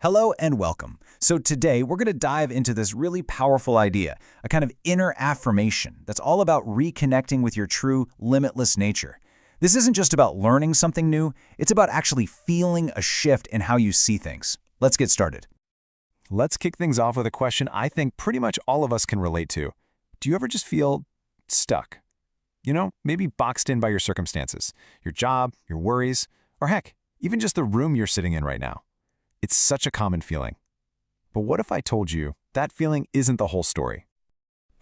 Hello and welcome. So today we're going to dive into this really powerful idea, a kind of inner affirmation that's all about reconnecting with your true limitless nature. This isn't just about learning something new, it's about actually feeling a shift in how you see things. Let's get started. Let's kick things off with a question I think pretty much all of us can relate to. Do you ever just feel stuck? Maybe boxed in by your circumstances, your job, your worries, or heck, even just the room you're sitting in right now. It's such a common feeling. But what if I told you that feeling isn't the whole story?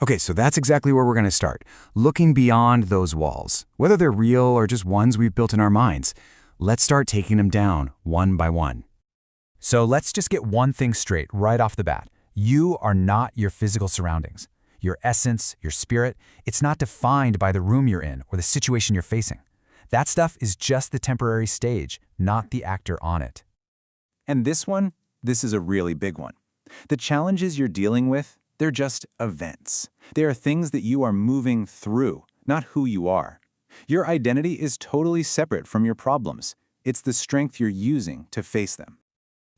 Okay, so that's exactly where we're going to start. Looking beyond those walls, whether they're real or just ones we've built in our minds. Let's start taking them down one by one. So let's just get one thing straight right off the bat. You are not your physical surroundings. Your essence, your spirit, it's not defined by the room you're in or the situation you're facing. That stuff is just the temporary stage, not the actor on it. And this is a really big one. The challenges you're dealing with, they're just events. They are things that you are moving through, not who you are. Your identity is totally separate from your problems. It's the strength you're using to face them.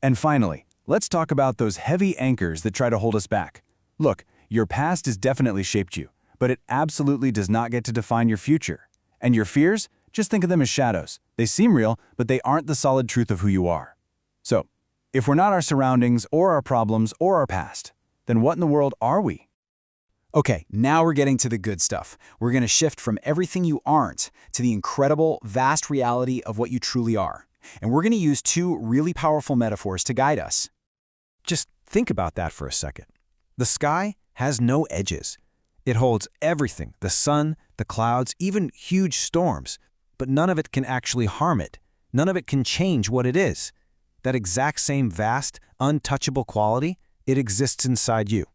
And finally, let's talk about those heavy anchors that try to hold us back. Look, your past has definitely shaped you, but it absolutely does not get to define your future. And your fears? Just think of them as shadows. They seem real, but they aren't the solid truth of who you are. So, if we're not our surroundings or our problems or our past, then what in the world are we? Okay, now we're getting to the good stuff. We're going to shift from everything you aren't to the incredible, vast reality of what you truly are. And we're going to use two really powerful metaphors to guide us. Just think about that for a second. The sky has no edges. It holds everything, the sun, the clouds, even huge storms. But none of it can actually harm it. None of it can change what it is. That exact same vast, untouchable quality, it exists inside you.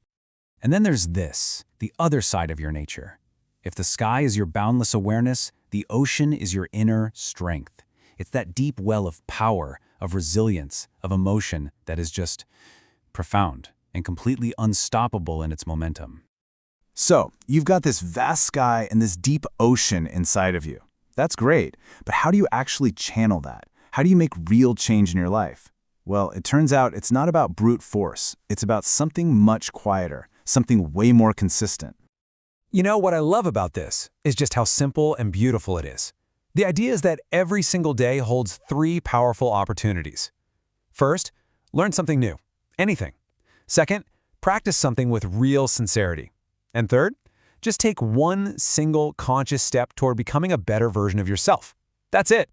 And then there's this, the other side of your nature. If the sky is your boundless awareness, the ocean is your inner strength. It's that deep well of power, of resilience, of emotion that is just profound and completely unstoppable in its momentum. So, you've got this vast sky and this deep ocean inside of you. That's great, but how do you actually channel that? How do you make real change in your life? Well, it turns out it's not about brute force. It's about something much quieter, something way more consistent. You know, what I love about this is just how simple and beautiful it is. The idea is that every single day holds three powerful opportunities. First, learn something new, anything. Second, practice something with real sincerity. And third, just take one single conscious step toward becoming a better version of yourself. That's it.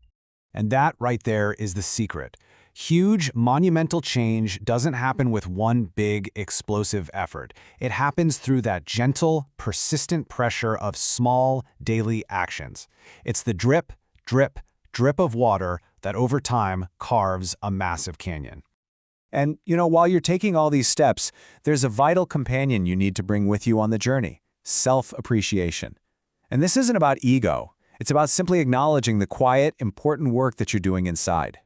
And that right there is the secret. Huge, monumental change doesn't happen with one big, explosive effort. It happens through that gentle, persistent pressure of small, daily actions. It's the drip, drip, drip of water that over time carves a massive canyon. And, while you're taking all these steps, there's a vital companion you need to bring with you on the journey: self-appreciation. And this isn't about ego. It's about simply acknowledging the quiet, important work that you're doing inside.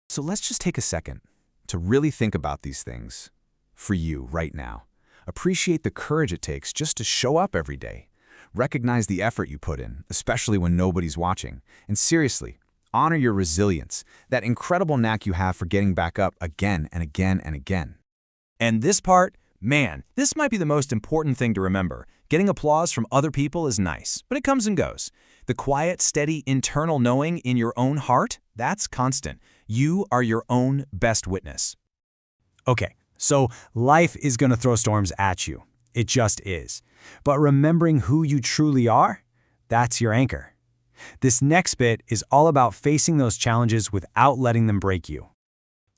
So let's just take a second to really think about these things for you right now. Appreciate the courage it takes just to show up every day. Recognize the effort you put in, especially when nobody's watching. And seriously, honor your resilience, that incredible knack you have for getting back up again and again and again. And this part, man, this might be the most important thing to remember. Getting applause from other people is nice, but it comes and goes. The quiet, steady, internal knowing in your own heart, that's constant. You are your own best witness. Okay, so life is going to throw storms at you. It just is. But remembering who you truly are, that's your anchor. This next bit is all about facing those challenges without letting them break you.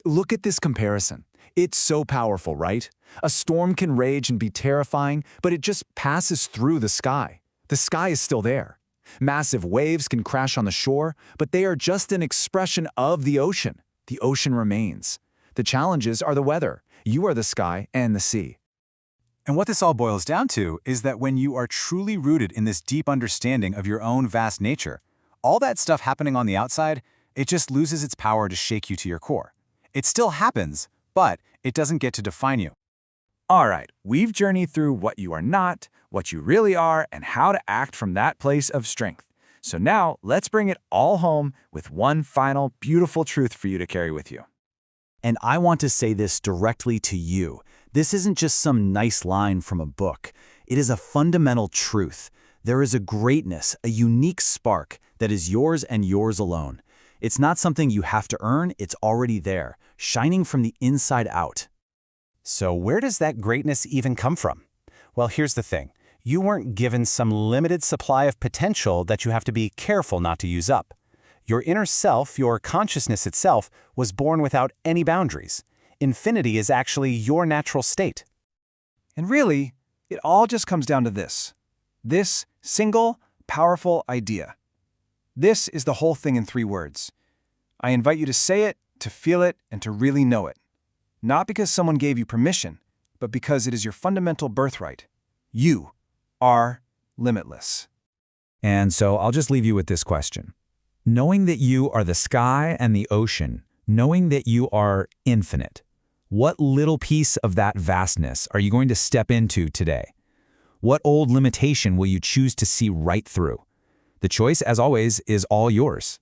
Look at this comparison. It's so powerful, right? A storm can rage and be terrifying, but it just passes through the sky. The sky is still there. Massive waves can crash on the shore, but they are just an expression of the ocean. The ocean remains. The challenges are the weather. You are the sky and the sea. And what this all boils down to is that when you are truly rooted in this deep understanding of your own vast nature, all that stuff happening on the outside, it just loses its power to shake you to your core. It still happens, but it doesn't get to define you. All right, we've journeyed through what you are not, what you really are, and how to act from that place of strength. So now, let's bring it all home with one final beautiful truth for you to carry with you. And I want to say this directly to you. This isn't just some nice line from a book. It is a fundamental truth. There is a greatness, a unique spark that is yours and yours alone. It's not something you have to earn, it's already there, shining from the inside out. So where does that greatness even come from? Well, here's the thing. You weren't given some limited supply of potential that you have to be careful not to use up. Your inner self, your consciousness itself, was born without any boundaries. Infinity is actually your natural state. And really, it all just comes down to this. This single, powerful idea. This is the whole thing in 3 words. I invite you to say it, to feel it, and to really know it. Not because someone gave you permission, but because it is your fundamental birthright. You are limitless. And so I'll just leave you with this question. Knowing that you are the sky and the ocean, knowing that you are infinite, what little piece of that vastness are you going to step into today? What old limitation will you choose to see right through? The choice, as always, is all yours.